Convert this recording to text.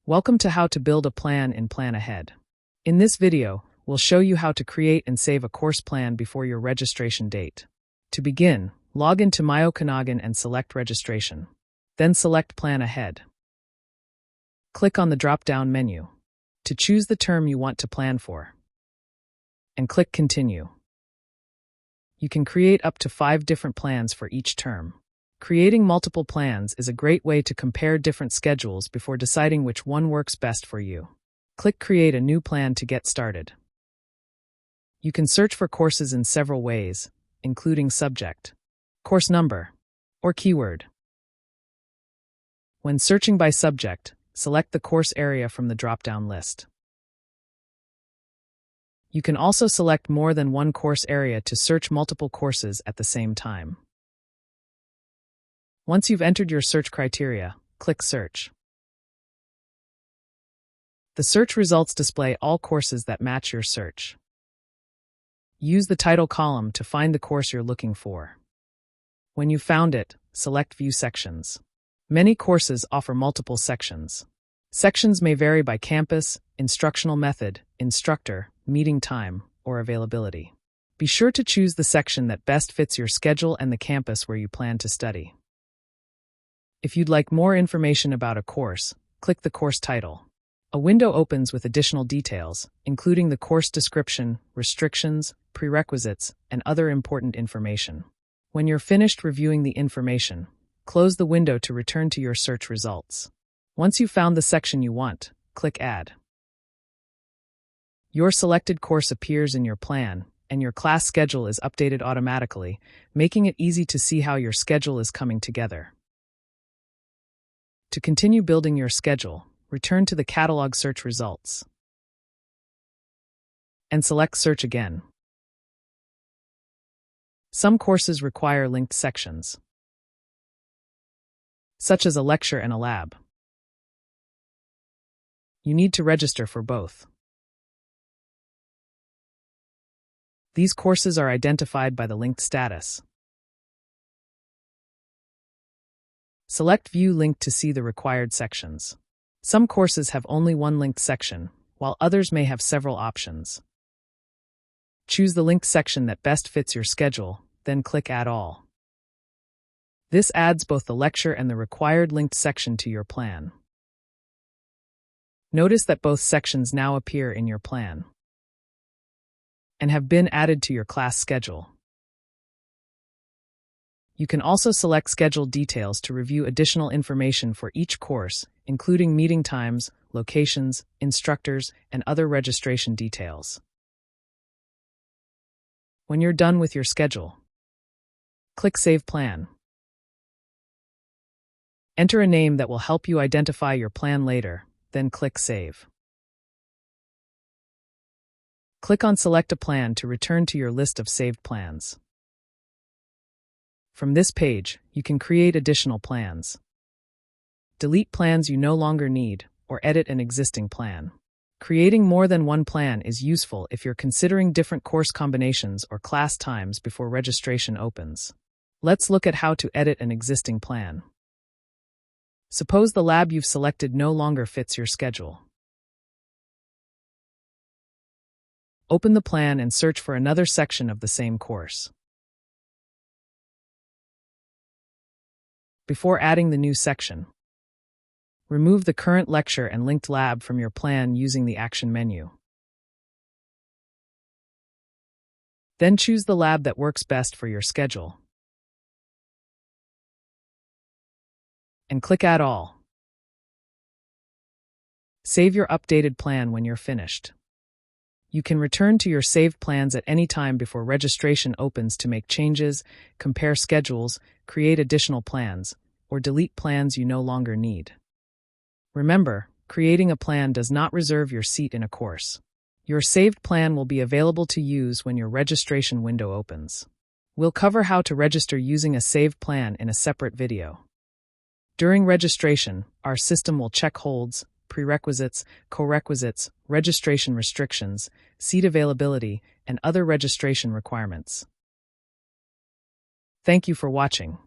Welcome to How to Build a Plan in Plan Ahead. In this video, we'll show you how to create and save a course plan before your registration date. To begin, log into myOkanagan and select Registration. Then select Plan Ahead. Click on the drop-down menu to choose the term you want to plan for, and click Continue. You can create up to 5 different plans for each term. Creating multiple plans is a great way to compare different schedules before deciding which one works best for you. Click Create a new plan to get started. You can search for courses in several ways, including subject, course number, or keyword. When searching by subject, select the course area from the drop-down list. You can also select more than one course area to search multiple courses at the same time. Once you've entered your search criteria, click Search. The search results display all courses that match your search. Use the title column to find the course you're looking for. When you've found it, select View Sections. Many courses offer multiple sections. Sections may vary by campus, instructional method, instructor, meeting time, or availability. Be sure to choose the section that best fits your schedule and the campus where you plan to study. If you'd like more information about a course, click the course title. A window opens with additional details, including the course description, restrictions, prerequisites, and other important information. When you're finished reviewing the information, close the window to return to your search results. Once you've found the section you want, click Add. Your selected course appears in your plan, and your class schedule is updated automatically, making it easy to see how your schedule is coming together. To continue building your schedule, return to the catalog search results and select Search again. Some courses require linked sections, such as a lecture and a lab. You need to register for both. These courses are identified by the linked status. Select View Link to see the required sections. Some courses have only one linked section, while others may have several options. Choose the linked section that best fits your schedule, then click Add All. This adds both the lecture and the required linked section to your plan. Notice that both sections now appear in your plan and have been added to your class schedule. You can also select Schedule Details to review additional information for each course, including meeting times, locations, instructors, and other registration details. When you're done with your schedule, click Save Plan. Enter a name that will help you identify your plan later, then click Save. Click on Select a Plan to return to your list of saved plans. From this page, you can create additional plans, delete plans you no longer need, or edit an existing plan. Creating more than one plan is useful if you're considering different course combinations or class times before registration opens. Let's look at how to edit an existing plan. Suppose the lab you've selected no longer fits your schedule. Open the plan and search for another section of the same course. Before adding the new section, remove the current lecture and linked lab from your plan using the Action menu. Then choose the lab that works best for your schedule and click Add All. Save your updated plan when you're finished. You can return to your saved plans at any time before registration opens to make changes, compare schedules, create additional plans, or delete plans you no longer need. Remember, creating a plan does not reserve your seat in a course. Your saved plan will be available to use when your registration window opens. We'll cover how to register using a saved plan in a separate video. During registration, our system will check holds, prerequisites, co-requisites, registration restrictions, seat availability, and other registration requirements. Thank you for watching.